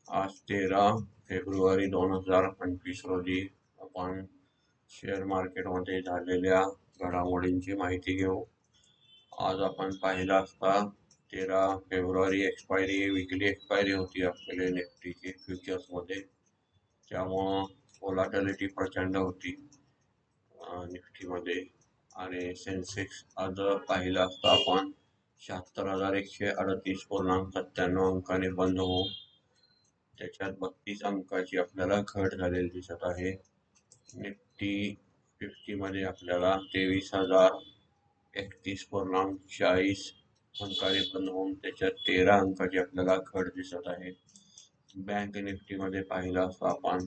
आज 13 फेब्रुवारी 2025 रोजी आपण शेअर मार्केटमध्ये झालेल्या घडामोडींची माहिती घेऊ. आज आपण पाहिलं असता 13 फेब्रुवारी विकली एक्सपायरी होती आपल्या निफ्टीची फ्युचर्समध्ये. त्यामुळं व्होलॅटिलिटी प्रचंड होती निफ्टीमध्ये. आणि सेन्सेक्स आज पाहिलं असता आपण 76,138.97 अंकाने बंद होऊन त्याच्यात 32 अंकाची आपल्याला घट झालेली दिसत आहे. निफ्टी 50 मध्ये आपल्याला 23,031.40 अंकाने बंद होऊन त्याच्यात 13 अंकाची आपल्याला घट दिसत आहे. बँक निफ्टी मध्ये पाहिलं असता आपण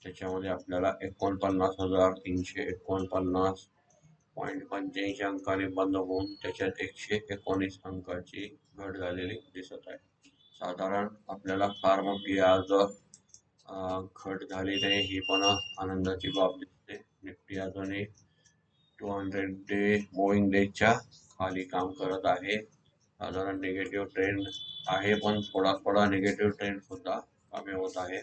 त्याच्यामध्ये आपल्याला 49,349.85 अंकाने बंद होऊन त्याच्यात 119 अंकाची घट झालेली दिसत आहे. साधारण आपल्याला फार मोठी आज घट झाली नाही ही पण आनंदाची बाब दिसते. निफ्टी अजूनही 200 डे मूव्हिंग डेजच्या खाली काम करत आहे. साधारण निगेटिव्ह ट्रेंड आहे पण थोडा निगेटिव्ह ट्रेंड सुद्धा कमी होत आहे.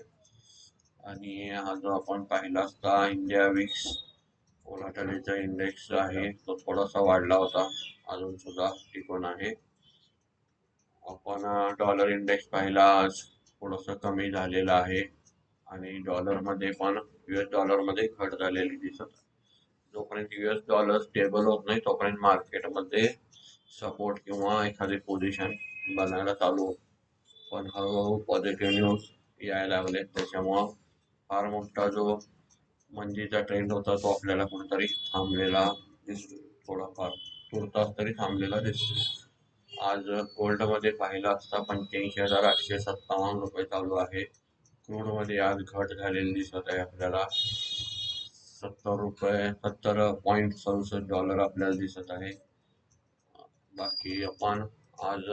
आणि हा जो आपण पाहिला असता इंडिया विक्स व्होलॅटिलिटी इंडेक्स आहे तो थोडासा वाढला होता, अजून सुद्धा टिकून आहे. आपण डॉलर इंडेक्स पाहिला आज थोडस कमी झालेला आहे आणि डॉलरमध्ये पण US डॉलरमध्ये घट झालेली दिसत आहे. जोपर्यंत US डॉलर स्टेबल होत नाही तोपर्यंत मार्केटमध्ये सपोर्ट किंवा एखादी पोझिशन बनायला चालू होत. पण हळूहळू पॉझिटिव्ह न्यूज यायला लागले त्याच्यामुळं फार मोठा जो मंदीचा ट्रेंड होता तो आपल्याला कुठेतरी थांबलेला दिसतो. थोडाफार तुर्तास तरी थांबलेला दिसतो. आज गोल्ड मध्ये पाहिलं असता 85,857 रुपये चालू आहे. क्रूड मध्ये आज घट झालेली दिसत आहे आपल्याला. 70.67 डॉलर आपल्याला दिसत आहे. बाकी आपण आज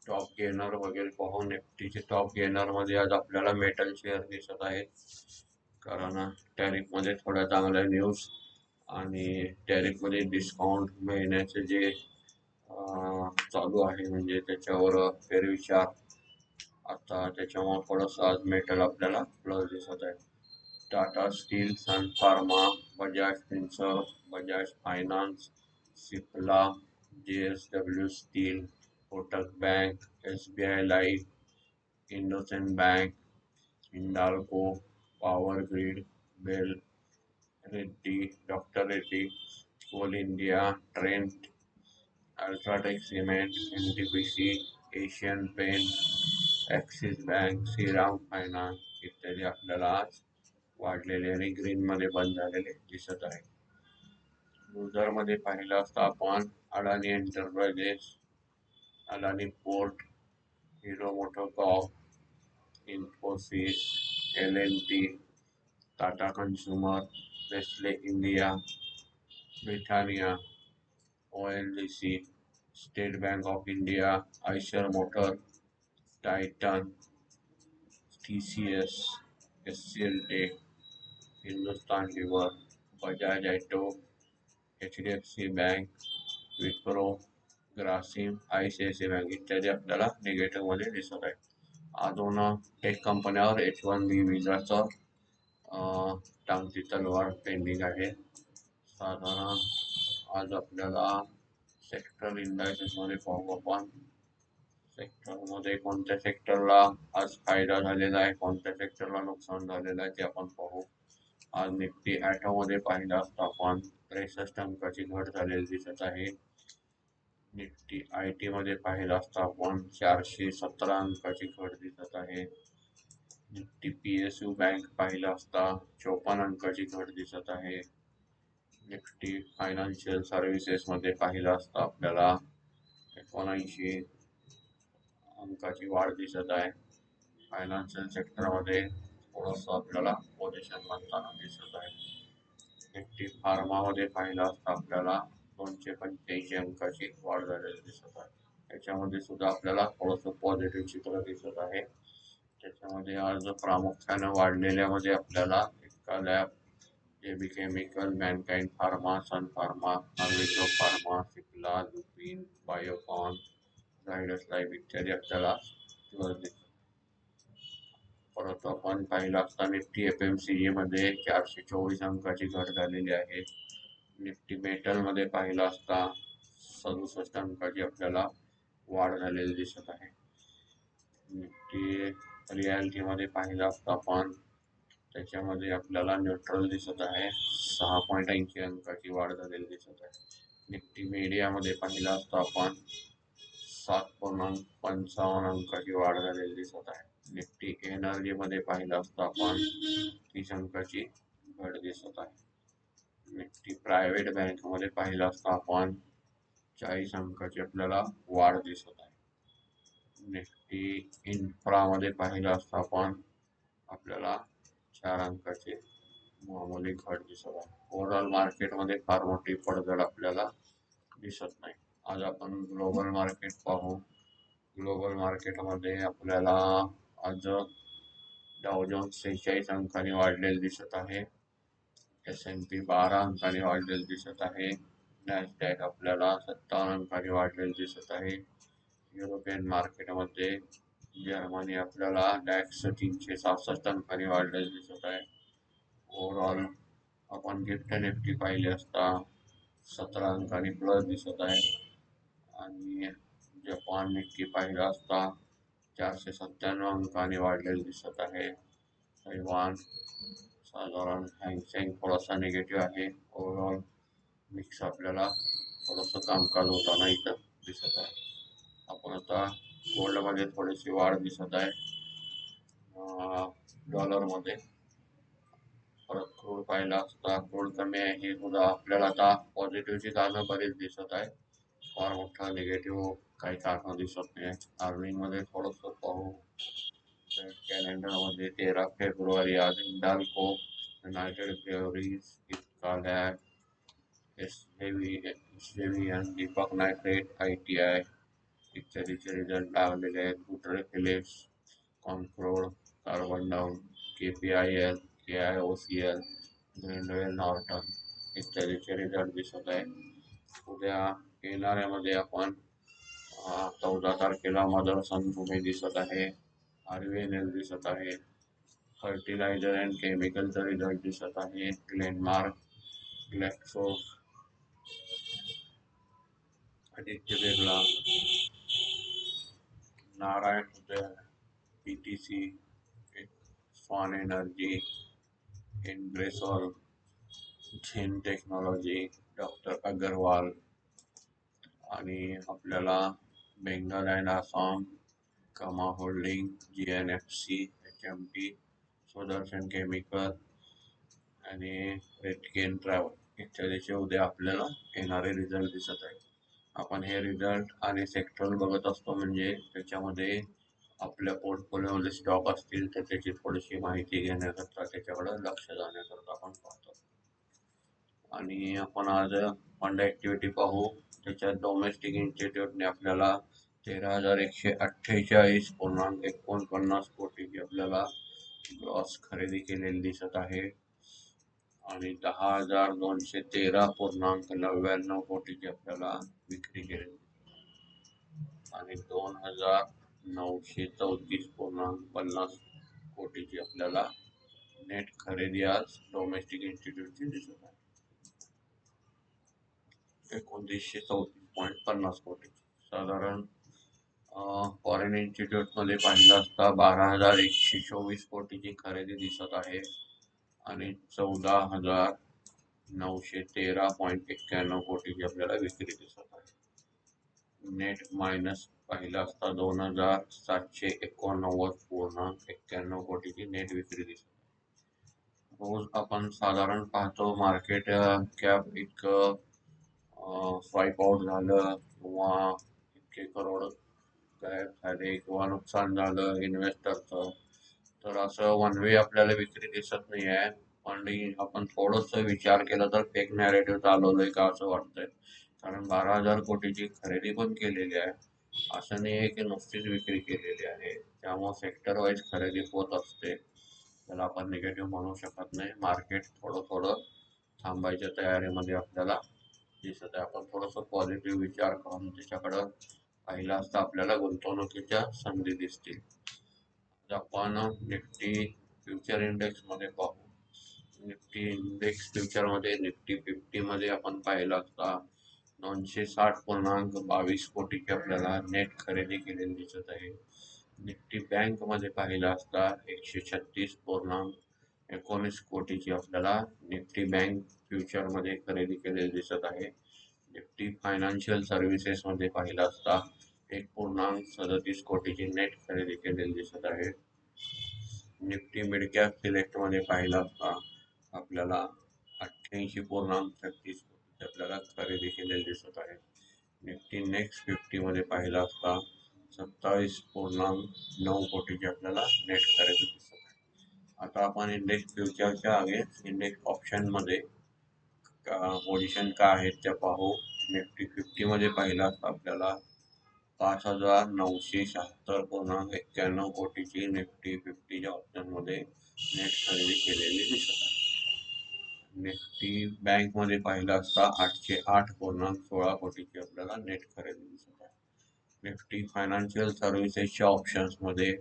टॉप गेनर वगैरे पाहू. निफ्टीचे टॉप गेनर मध्ये आज आपल्याला मेटल शेअर दिसत आहे, कारण टॅरिफ मध्ये थोड्या चांगल्या न्यूज आणि टॅरिफ मध्ये डिस्काउंट मिळण्याचे जे चालू आहे म्हणजे त्याच्यावर फेरविचार आता त्याच्यामुळे थोडंसं आज मेटल आपल्याला प्लस दिसत आहे. Tata Steel, Sun Pharma, Bajaj Finserv, Bajaj Finance, Cipla, JSW Steel, Kotak Bank, SBI Life, IndusInd Bank, Hindalco, Power Grid, बेल Reddy, doctor Reddy, Coal India, Trent, UltraTech Cement, NTPC, Asian Paint, Axis Bank, Shriram Finance इत्यादी आपल्याला आज वाढलेले आणि ग्रीन मध्ये बंद झालेले दिसत आहे. लुझर मध्ये पाहिलं असता आपण Adani Enterprises, Adani Port, Hero MotoCorp, Infosys, L&T, Tata Consumer, Nestle India, Britannia, ONGC, State Bank of India, Eicher Motor, Titan, TCS, SCL Tech, Hindustan Lever, Bajaj Auto, HDFC Bank, Wipro, Grasim, ICICI Bank इत्यादी आपल्याला निगेटिव्ह मध्ये दिसत आहे. अजून टेक कंपन्यावर H1B विजाचं टांगती तलवार पेंडिंग आहे. साधारण आज आपल्याला सेक्टर इंडायसेस मध्ये पाहू आपण. सेक्टरमध्ये कोणत्या सेक्टरला आज फायदा झालेला आहे, कोणत्या सेक्टरला नुकसान झालेलं आहे ते आपण पाहू. आज निफ्टी ॲटोमध्ये पाहिलं असता आपण 63 अंकाची घट झालेली दिसत आहे. निफ्टी IT मध्ये पाहिलं असता आपण 417 अंकाची घट दिसत आहे. निफ्टी PSU बँक पाहिलं असता 54 अंकाची घट दिसत आहे. निफ्टी फायनान्शियल सर्व्हिसेस मध्ये पाहिलं असता आपल्याला 79 अंकाची वाढ दिसत आहे. फायनान्शियल सेक्टरमध्ये थोडंसं आपल्याला पोझिशन बनताना दिसत आहे. निफ्टी फार्मामध्ये पाहिलं असता आपल्याला 285 अंकाची वाढ झालेली दिसत आहे. त्याच्यामध्ये सुद्धा आपल्याला थोडंसं पॉझिटिव्ह चित्र दिसत आहे. त्याच्यामध्ये आज प्रामुख्याने वाढलेल्यामध्ये आपल्याला इतका lab, JB Chemical, Mankind Pharma, Sun Pharma, नॉर्वेटो Pharma, Cipla, Lupin, Biocon, Zydus Life इत्यादी आपल्याला प्लस दिसत. परत आपण पाहिलं असता निफ्टी FMCG मध्ये 424 अंकाची घट झालेली आहे. निफ्टी मेटल मध्ये पाहिलं असता 67 अंकाची आपल्याला वाढ झालेली दिसत आहे. निफ्टी रियालिटी मध्ये पाहिलं असता आपण त्याच्यामध्ये आपल्याला न्यूट्रल दिसत आहे. 6.80 अंकाची वाढ झालेली दिसत आहे. निफ्टी मीडियामध्ये पाहिलं असता आपण 7.55 अंकाची वाढ झालेली दिसत आहे. निफ्टी एनर्जी मध्ये पाहिलं असता आपण 30 अंकाची घट दिसत आहे. निफ्टी प्रायव्हेट बँक मध्ये पाहिलं असता आपण 40 अंकाची आपल्याला वाढ दिसत आहे. निफ्टी इन्फ्रा मध्ये पाहिलं असता आपण आपल्याला 4 अंकाचे मामूली घट दिसत आहे. ओव्हरऑल मार्केटमध्ये फार मोठी पडझड आपल्याला दिसत नाही. आज आपण ग्लोबल मार्केट पाहू. ग्लोबल मार्केटमध्ये आपल्याला आज डाव जोन्स 46 अंकांनी वाढलेले दिसत आहे. S&P 12 अंकांनी वाढलेले दिसत आहे. नॅसडॅक आपल्याला 57 अंकांनी वाढलेले दिसत आहे. युरोपियन मार्केटमध्ये जर्मनी आपल्याला डॅक्स 366 अंकांनी वाढलेले दिसत आहे. ओव्हरऑल आपण गिफ्ट निफ्टी पाहिले असता 17 अंकांनी प्लस दिसत आहे. आणि जपान निफ्टी पाहिला असता 497 अंकांनी वाढलेले दिसत आहे. तैवान साधारण हँगसेंग थोडासा निगेटिव्ह आहे. ओव्हरऑल मिक्स आपल्याला थोडंसं कामकाज होताना इथं दिसत आहे. आपण आता गोल्डमध्ये थोडीशी वाढ दिसत आहे. डॉलरमध्ये परत क्रूड पाहिला असता क्रूड कमी आहे. हे सुद्धा आपल्याला आता पॉझिटिव्हची कारणं बरीच दिसत आहे. फार मोठा निगेटिव्ह काही कारणं दिसत नाही. अर्निंग मध्ये थोडंसं पाहू. कॅलेंडरमध्ये 13 फेब्रुवारी आज हिंडाल्को, युनायटेड ब्रेवरीज, इस्कालॅब, SJVN, दीपक नायट्रेट, ITI इत्यादीचे रिझल्ट लागलेले आहेत. गुटरे फिलिप्स, कॉन्क्रोड, कार्बन डाऊन, KPIL, KIOCL, ग्रीनवेल नॉर्टन इत्यादीचे रिझल्ट दिसत आहे. उद्या येणाऱ्यामध्ये आपण 14 तारखेला मदरसन पुणे दिसत आहे. RVNL दिसत आहे. फर्टिलायझर अँड केमिकलचा रिझल्ट दिसत आहे. Glenmark, Glaxo, Aditya Birla, Narayana Hrudaya, PTC, Swan Energy, इनब्रेसॉल, झेन टेक्नॉलॉजी, डॉक्टर अग्रवाल आणि आपल्याला Bengal and Assam, Kama Holding, GNFC, HMT, Sudarshan Chemical आणि रेटकेन ट्रॅव्हल इत्यादीचे उद्या आपल्याला येणारे रिझल्ट दिसत आहेत. आपण हे रिझल्ट आणि सेक्टर बघत असतो म्हणजे त्याच्यामध्ये आपल्या पोर्टफोलिओमध्ये स्टॉक असतील तर त्याची थोडीशी माहिती घेण्याकरता त्याच्याकडे लक्ष जाण्याकरता आपण पाहतो. आणि आपण आज फंड ऍक्टिव्हिटी पाहू. त्याच्यात डोमेस्टिक इन्स्टिट्यूटने आपल्याला 13,148.49 कोटीची आपल्याला ग्रॉस खरेदी केलेली दिसत आहे. आणि 10,213.99 कोटीची आपल्याला विक्री केलेली आणि 2,934.50 कोटीची आपल्याला नेट खरेदी आज डोमेस्टिक इन्स्टिट्यूटची दिसत आहे. 1934.50 कोटीची. साधारण फॉरेन इन्स्टिट्यूट मध्ये पाहिलं असता 12,124 कोटीची खरेदी दिसत आहे आणि 14,913.91 कोटीची आपल्याला विक्री दिसत आहे. नेट मायनस पाहिलं असता 2,789.91 कोटीची नेट विक्री दिसत आहे. रोज आपण साधारण पाहतो मार्केट कॅप इतकं स्वाईप आउट झालं किंवा इतके करोड गायब झाले किंवा नुकसान झालं इन्व्हेस्टरचं, तर असं वन वे आपल्याला विक्री दिसत नाही आहे. पण आपण थोडंसं विचार केला तर फेक नॅरेटिव्ह चालवलंय का असं वाटतंय. कारण 12,000 कोटीची खरेदी पण केलेली आहे. असं नाही आहे की नुसतीच विक्री केलेली आहे. त्यामुळे सेक्टर वाईज खरेदी होत असते. त्याला आपण निगेटिव्ह म्हणू शकत नाही. मार्केट थोडं थोडं थांबायच्या तयारीमध्ये आपल्याला दिसत आहे. आपण थोडंसं पॉझिटिव्ह विचार करून त्याच्याकडं पाहिलं असता आपल्याला गुंतवणुकीच्या संधी दिसतील. आपण निफ्टी फ्युचर इंडेक्स मध्ये पाहू. निफ्टी इंडेक्स फ्युचर मध्ये निफ्टी 50 मध्ये आपण पाहिलं असता 960.22 कोटीची आपल्याला नेट खरेदी केलेली दिसत आहे. निफ्टी बँक मध्ये पाहिलं असता 136.19 कोटीची आपल्याला निफ्टी बँक फ्युचर मध्ये खरेदी केलेली दिसत आहे. निफ्टी फायनान्शियल सर्व्हिसेस मध्ये पाहिलं असता 1.37 कोटीची नेट खरेदी केलेली दिसत आहे. निफ्टी मिड कॅप सिलेक्ट मध्ये पाहिलं असता आपल्याला 88.36 कोटीची आपल्याला खरेदी केलेली दिसत आहे. निफ्टी नेक्स्ट 50 मध्ये पाहिलं असता 27.9 कोटीची आपल्याला नेट खरेदी दिसत आहे. आता आपण इंडेक्स फ्युचरच्या आगे इंडेक्स ऑप्शन मध्ये पोझिशन काय आहेत त्या पाहू. निफ्टी 50 मध्ये पाहिलं असता आपल्याला 5,976.91 कोटीची निफ्टी 50च्या ऑप्शन मध्ये नेट खरेदी केलेली दिसत आहे. निफ्टी बँक मध्ये पाहिलं असता 808.16 कोटीची आपल्याला नेट खरेदी दिसत आहे. निफ्टी फायनान्शियल सर्व्हिसेसच्या ऑप्शन्स मध्ये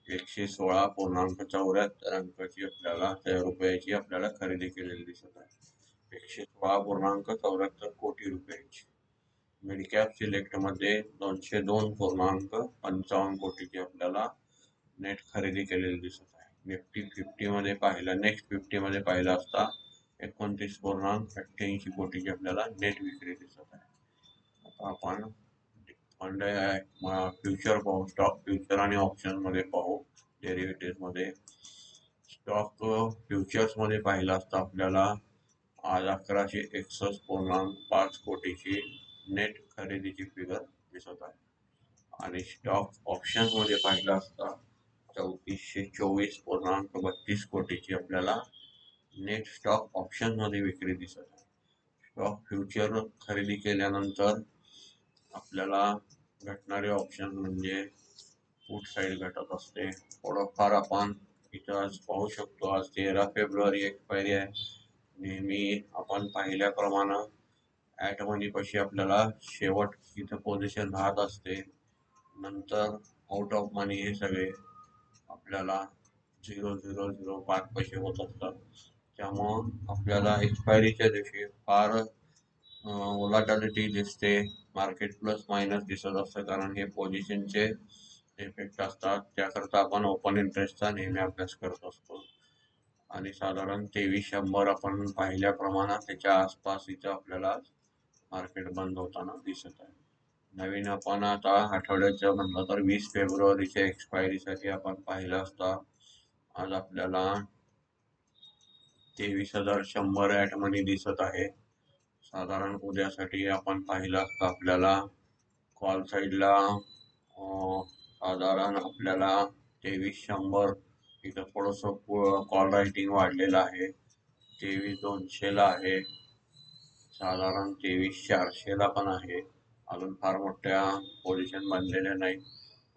116.74 अंकाची आपल्याला रुपयाची आपल्याला खरेदी केलेली दिसत आहे. 116.74 कोटी रुपयाची. मिड कॅप सिलेक्ट मध्ये 202.55 कोटीची आपल्याला नेट खरेदी केलेली दिसत आहे. निफ्टी 50 मध्ये पाहिलं नेक्स्ट 50 मध्ये पाहिलं असता 29.88 कोटीची आपल्याला नेट विक्री दिसत आहे. आता आपण फंड फ्युचर पाहू. स्टॉक फ्युचर आणि ऑप्शन मध्ये पाहू. डेरिव्हेटिव्ह मध्ये स्टॉक फ्युचर्स मध्ये पाहिलं असता आपल्याला आज 1161.5 कोटीची नेट खरेदीची फिगर दिसत आहे. आणि स्टॉक ऑप्शन मध्ये पाहिलं असता 3424.32 कोटीची आपल्याला नेट स्टॉक ऑप्शन मध्ये विक्री दिसत आहे. स्टॉक फ्युचर खरेदी केल्यानंतर आपल्याला घटणारे ऑप्शन म्हणजे पुट साईड घटत असते. थोडंफार आपण इथं आज पाहू शकतो. आज 13 फेब्रुवारी एक्सपायरी आहे. नेहमी आपण पाहिल्याप्रमाणे ॲट मनी पाशी आपल्याला शेवट इथं पोझिशन राहत असते. नंतर आउट ऑफ मनी हे सगळे आपल्याला 0.005 पैसे होत असतात. त्यामुळं आपल्याला एक्सपायरीच्या दिवशी फार वोलाटिलिटी दिसते. मार्केट प्लस मायनस दिसत असतं कारण हे पोझिशनचे इफेक्ट असतात. त्याकरता आपण ओपन इंटरेस्टचा नेहमी अभ्यास करत असतो. आणि साधारण 2300 आपण पाहिल्याप्रमाणे त्याच्या आसपास इथं आपल्याला मार्केट बंद होताना दिसत आहे. नवीन आपण आता आठवड्याचं म्हणलं तर 20 फेब्रुवारीच्या एक्सपायरीसाठी आपण पाहिलं असता आज आपल्याला 23,100 ॲट मनी दिसत आहे. साधारण उद्यासाठी आपण पाहिलं असतं आपल्याला कॉल साईडला साधारण आपल्याला 2300 इथं थोडंसं कॉल रायटिंग वाढलेलं आहे. 23,200 आहे. साधारण 23,400 पण आहे. अजून फार मोठ्या पोझिशन बनलेल्या नाही.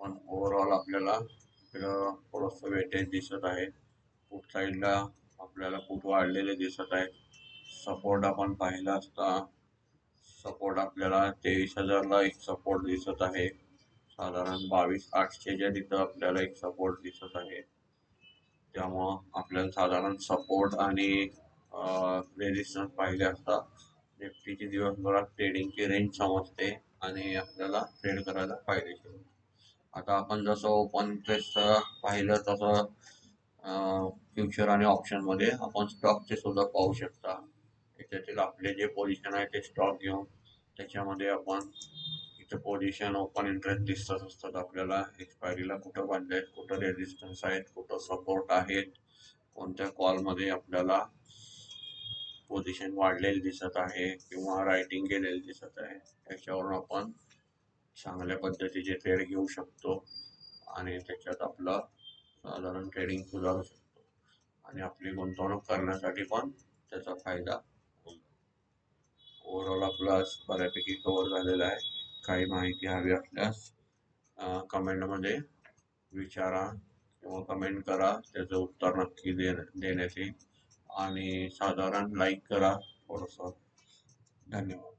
पण ओव्हरऑल आपल्याला इकडं थोडंसं वेटेज दिसत आहे. पुट साईडला आपल्याला पुट वाढलेले दिसत आहेत. सपोर्ट आपण पाहिला असता सपोर्ट आपल्याला 23,000ला एक सपोर्ट दिसत आहे. साधारण 22,800च्या तिथं आपल्याला एक सपोर्ट दिसत आहे. त्यामुळं आपल्याला साधारण सपोर्ट आणि रेजिस्टन्स पाहिले असता निफ्टीची दिवसभरात ट्रेडिंगची रेंज समजते आणि आपल्याला ट्रेड करायला फायदेशीर. आता आपण जसं ओपन इंटरेस्ट पाहिलं तसं फ्युचर आणि ऑप्शन मध्ये आपण स्टॉकचे सुद्धा पाहू शकता. त्याच्यातील आपले जे पोझिशन आहे ते स्टॉक घेऊन त्याच्यामध्ये आपण इथं पोझिशन ओपन इंटरेस्ट दिसत असतात आपल्याला. एक्सपायरीला कुठं बांधले, कुठं रेजिस्टन्स आहेत, कुठं सपोर्ट आहेत, कोणत्या कॉलमध्ये आपल्याला पोझिशन वाढलेली दिसत आहे किंवा रायटिंग केलेली दिसत आहे. त्याच्यावरून आपण चांगल्या पद्धतीचे ट्रेड घेऊ शकतो आणि त्याच्यात आपलं साधारण ट्रेडिंग सुधारू शकतो आणि आपली गुंतवणूक करण्यासाठी पण त्याचा फायदा होईल. ओव्हरऑल आपला बऱ्यापैकी कव्हर झालेला आहे. काही माहिती हवी असल्यास कमेंटमध्ये विचारा किंवा कमेंट करा. त्याचं उत्तर नक्की देण्यात येईल आणि साधारण लाईक करा थोडंसं. धन्यवाद.